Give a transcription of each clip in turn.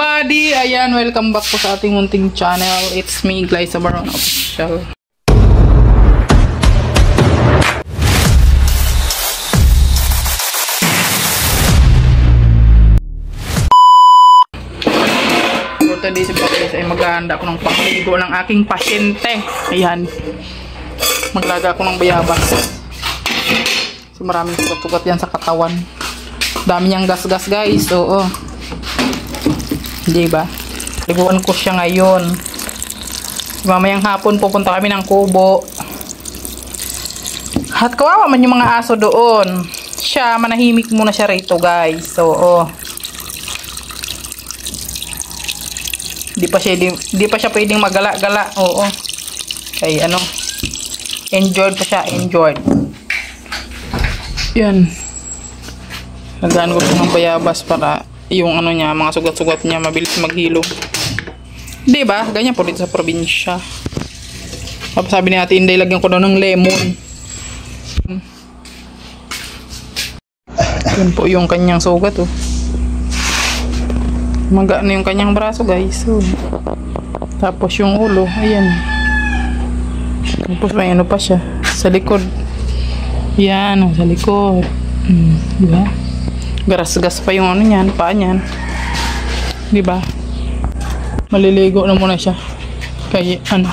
everybody! Ayan, welcome back po sa ating munting channel. It's me, Glyza Baron Official. For today's vlog ay maghahanda ko ng pangligo ng aking pasyente. Ayan. Maglaga ko ng bayabas. So maraming sugat-sugat yan sa katawan. Dami niyang gas-gas guys. Oo. Diba? Liguan ko siya ngayon. Mamayang hapon pupunta kami ng kubo. At kawawa man yung mga aso doon. Siya, manahimik muna siya rito guys. So, di pa siya pwedeng magala-gala. Oo. Kaya ano, enjoyed pa siya, enjoyed. Yan. Nagaan ko ng bayabas para yung ano niya, mga sugat-sugat niya mabilis maghilom. Diba? Ganyan po dito sa probinsya. Tapos sabi ni Ate Inday, lagyan ko daw ng lemon. Yun po yung kanyang sugat oh. Maga na yung kanyang braso guys. So, tapos yung ulo, ayan. Tapos may ano pa siya sa likod. Yan, sa likod. Diba? Garas-gas pa yung ano niyan, paa niyan. Diba? Maliligo na muna siya. Kaya ano,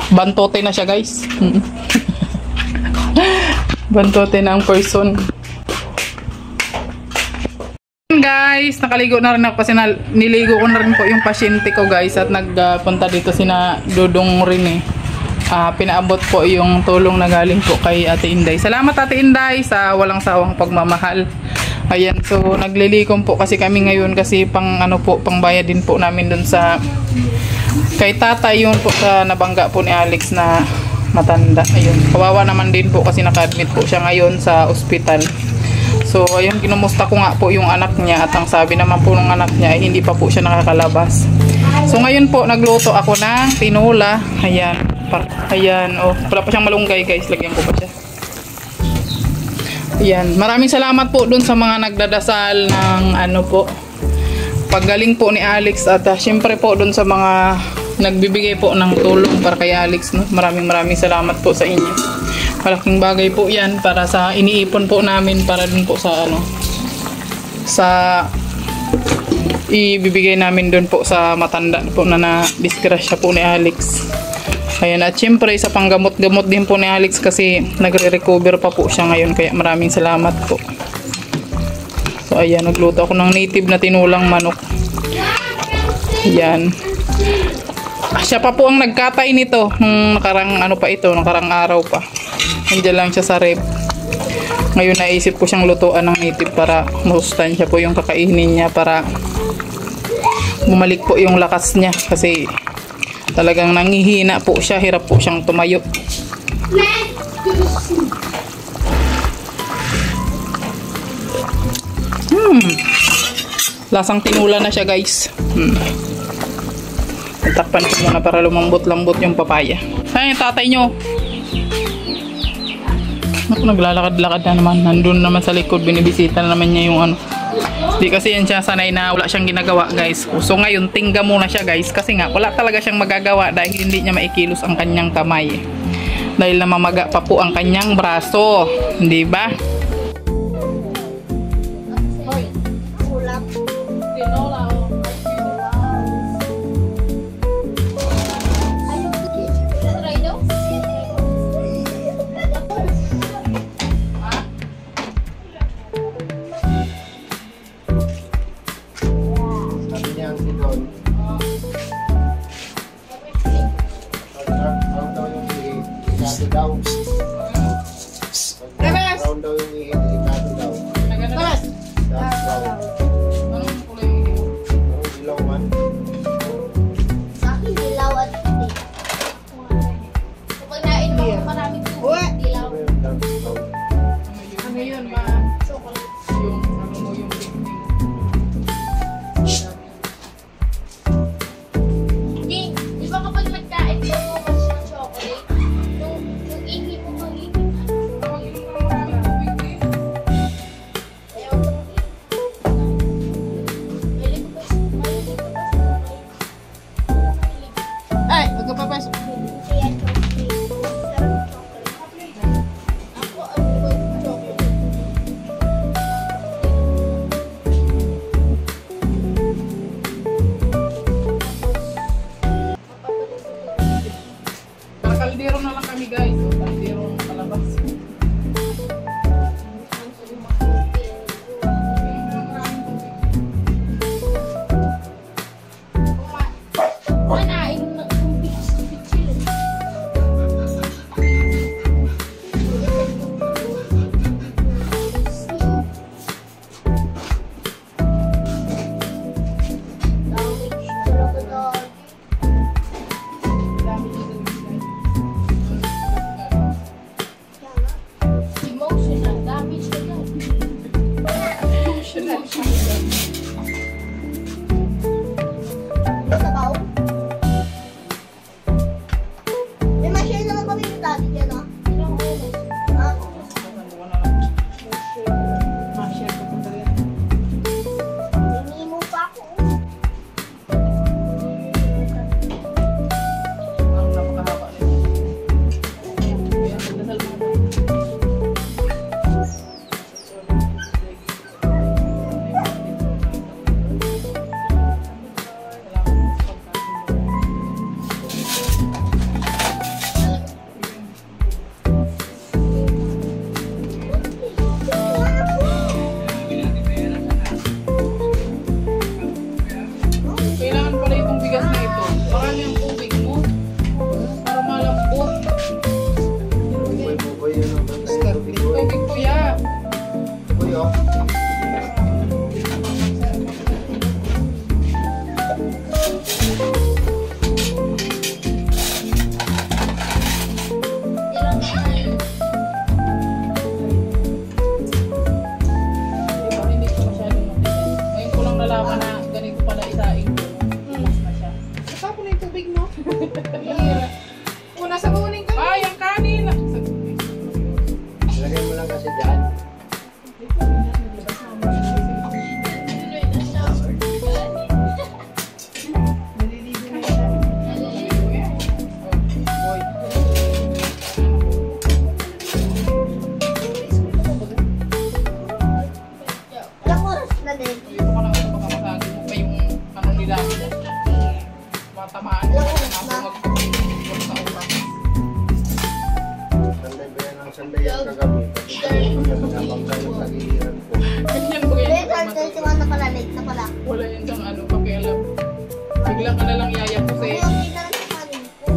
bantote na siya guys. Bantote na ang person. Guys, nakaligo na rin ako kasi niligo ko na rin po yung pasyente ko guys. At nagpunta dito sina Dudong rin eh. Pinaabot po yung tulong na galing po kay Ate Inday. Salamat Ate Inday sa walang sawang pagmamahal. Ayan, so naglilikom po kasi kami ngayon kasi pang ano po, pangbayad din po namin dun sa kay tatay, yun po sa nabangga po ni Alex na matanda. Ayun, kawawa naman din po kasi naka-admit po siya ngayon sa ospital. So ayun, kinumusta ko nga po yung anak niya at ang sabi naman po ng anak niya ay hindi pa po siya nakakalabas. So ngayon po nagluto ako ng tinola. Ayan, ayan, oh, wala pa siyang malunggay guys, lagyan ko pa siya. Ayan, maraming salamat po dun sa mga nagdadasal ng ano po, paggaling po ni Alex at syempre po dun sa mga nagbibigay po ng tulong para kay Alex, no? Maraming salamat po sa inyo. Malaking bagay po yan para sa iniipon po namin para dun po sa ano, sa ibibigay namin dun po sa matanda po na na-disgrasya po ni Alex. Ayan, at syempre sa panggamot-gamot din po ni Alex kasi nagre-recover pa po siya ngayon, kaya maraming salamat po. So ayan, nagluto ako ng native na tinulang manok. Ayan. Siya pa po ang nagkatay nito nung nakarang ano pa ito, nakarang araw pa. Nandiyan lang siya sa rep. Ngayon naisip ko siyang lutuan ng native para masustansya po yung kakainin niya para bumalik po yung lakas niya kasi talagang nangihina po siya, hirap po siyang tumayo. Lasang tinula na siya guys. Takpan ko muna para lumambot-lambot yung papaya. Ay, yung tatay nyo. Ako, naglalakad-lakad na naman. Nandun naman sa likod, binibisita na naman niya yung ano. Di kasi yan siya sanay na wala siyang ginagawa guys. So ngayon tingga muna siya guys kasi nga wala talaga siyang magagawa dahil hindi niya maikilos ang kanyang kamay. Dahil namamaga pa po ang kanyang braso, di ba? Tatamaan ko kasi nabungag ko sa oras. Sanday ba yan ang sanday yan kagabi? Nabang tayo tagihan ko. Ganyan ba ganyan? Na pala. Wala yan siyang ano, pakialam. Bigla ka na lang yayap kasi. Okay na lang sa kanin ko.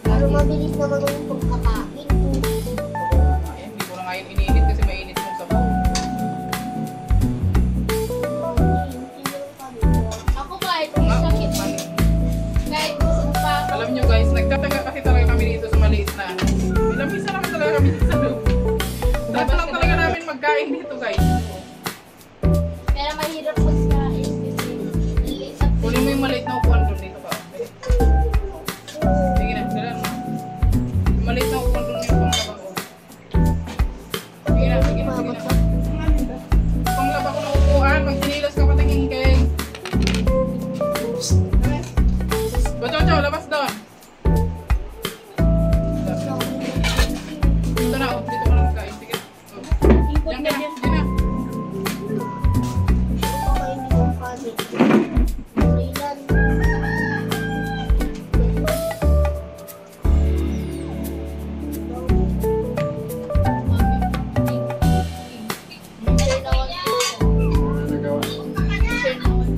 Pero mabilis naman yung pagkakain ko. Ayan, hindi ko na ngayon iniinit kasi mainit yung sabaw. Ako kahit sakit. Kahit busog pa ako. Alam nyo guys, nagtataga kasi talaga kami dito sa maliit na. Ilang bisa naman talaga kami dito sa loob. Dapat lang talaga namin magkain dito guys. Pero mahirap pagkain kasi liit at Kunin mo yung maliit na upuan doon dito ka. Sige na, dala mo. Yung maliit na upuan doon yung panglaba ko. Sige na, sige na, sige na. Panglaba ko na upuan, magsinilas ka patingin kay. Bacho, labas doon. Dito na, oh. Dito ka na magkain. Sige. Oh. Diyan ka na, sige na. kumakain ng kanin. Kailan? Nagawa.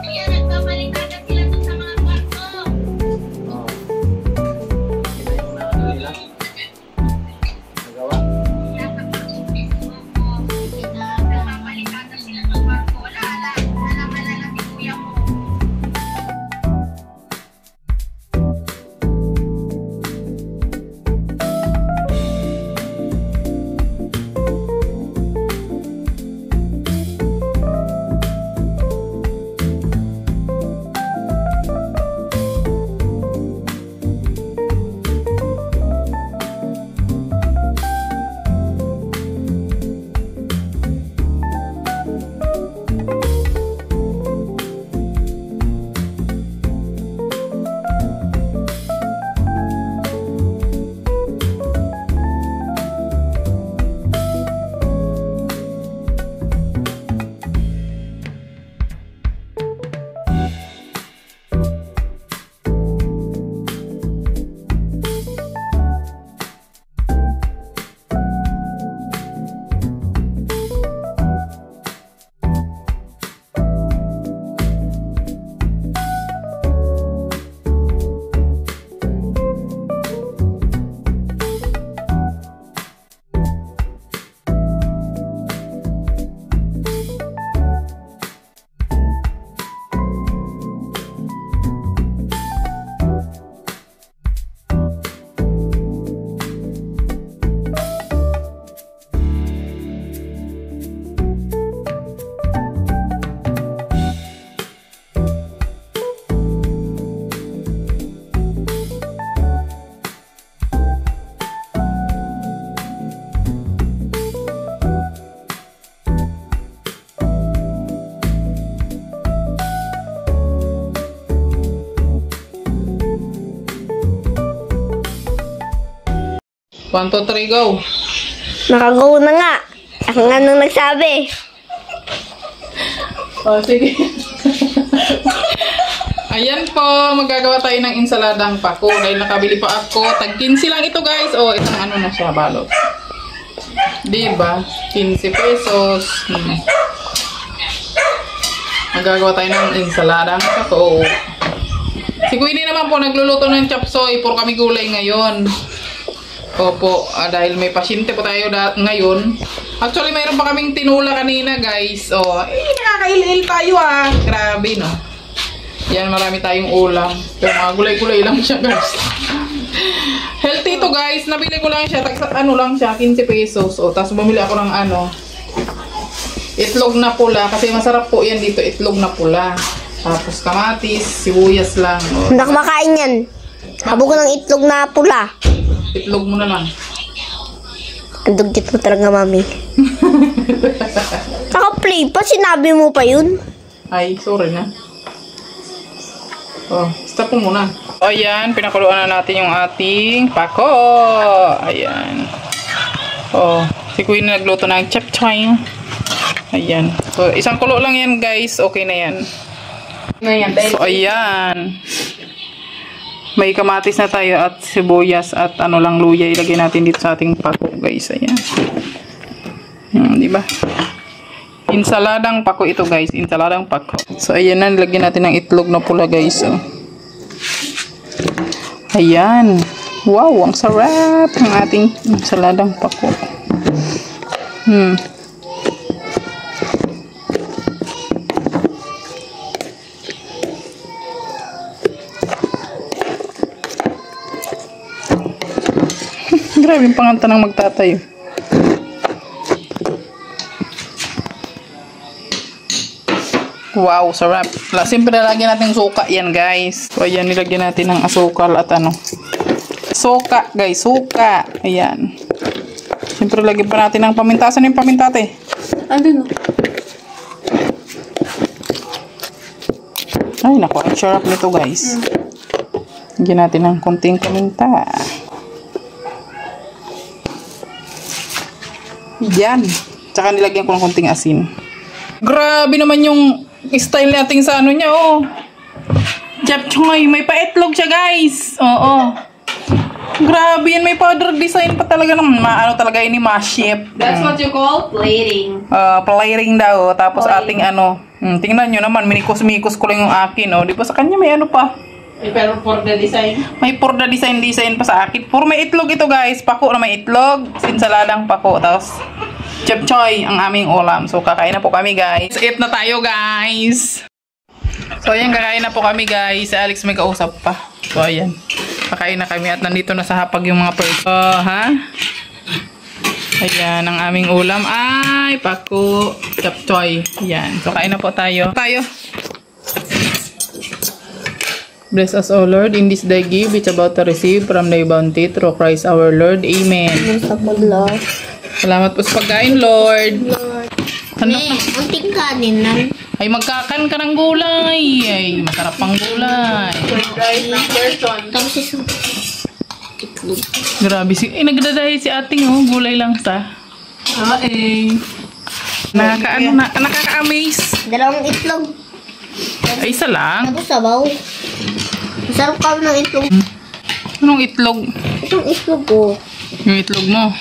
Kinain na nila. Nagawa. One, two, three, go. Nakagaw na nga. Ako nga nung nagsabi. Oh, sige. Ayan po, magagawa tayo ng insaladang pako. Dahil nakabili pa ako. Tag 15 lang ito guys. Oh, itong ano na siya, balot. Diba? 15 pesos. Magagawa tayo ng insaladang pako. Si Queenie naman po nagluluto ng chop suey. Puro kami gulay ngayon. Opo, dahil may pasyente po tayo ngayon. Actually, mayroon pa kaming tinula kanina, guys. Oh, nakakail-il tayo ah. Grabe, no? Yan, marami tayong ulam. Pero mga gulay-gulay lang siya, guys. Healthy to, guys. Nabili ko lang siya. Ano lang siya, 15 pesos. O, tapos bumili ako ng ano, itlog na pula. Kasi masarap po yan dito, itlog na pula. Tapos kamatis, sibuyas lang. O, Hindi kumakain yan. Habo ko ng itlog na pula. itlog mo na lang. Ang dugit mo talaga, mami. Naka-play pa, sinabi mo pa yun. Ay, sorry na. Oh, stop mo muna. O ayan, pinakuluan na natin yung ating pako. Ayan. Oh, si Queen nagluto ng chapchoy. Ayan. So, isang kulo lang yan guys. Okay na yan. So, ayan. May kamatis na tayo at sibuyas at ano lang luya. Ilagay natin dito sa ating pako guys. Ayan. Diba? Insaladang pako ito guys. Insaladang pako. So, ayan na. Nilagyan natin ng itlog na pula guys. So. Ayan. Wow, ang sarap ng ating insaladang pako. Grabe yung panganta ng magtatayo. Wow, sarap. Siyempre lagyan natin suka yan guys. So ayan, nilagyan natin ng asukal at ano. Suka guys, suka. Ayan. Siyempre lagyan pa natin ng paminta. Saan yung paminta te? Ano no? Ay naku, ang sarap nito guys. Lagyan natin ng konting paminta. Yan. Tsaka nilagyan ko ng konting asin. Grabe naman yung style natin sa ano niya, oh. Japchoy, may pa-itlog siya, guys. Oo. Grabe yan, may powder design pa talaga naman. Ano talaga ini, ma-ship. That's what you call plating. Plating daw. Tapos ating ano. Tingnan nyo naman, minikos-mikos ko lang yung akin, oh. Di ba sa kanya may ano pa? Pero for the design. May for the design pa sa akin. Puro may itlog ito guys. Pako na may itlog. Sinsaladang pako. Tapos chapchoy ang aming ulam. So kakain na po kami guys. Eat na tayo guys. So ayan, kakain na po kami guys. Si Alex may kausap pa. So ayan. Kakain na kami at nandito na sa hapag yung mga person. Ha? Ayan ang aming ulam. Ay, pako. Chapchoy. Ayan. So kain na po tayo. Bless us, O Lord, in this day give, which about to receive from thy bounty, through Christ our Lord. Amen. Salamat po sa pagkain, Lord. Ano? Unting kanin lang. Ay, magkakan ka ng gulay. Ay, masarap pang gulay. Tapos isang itlog. Grabe. Nagdadahi si ating, oh. Gulay lang sa. Nakaka-amaze. Dalawang itlog. Ay, isa lang. Tapos sabaw. Masarap ka ng itlog. Anong itlog? Itong itlog ko. Yung itlog mo.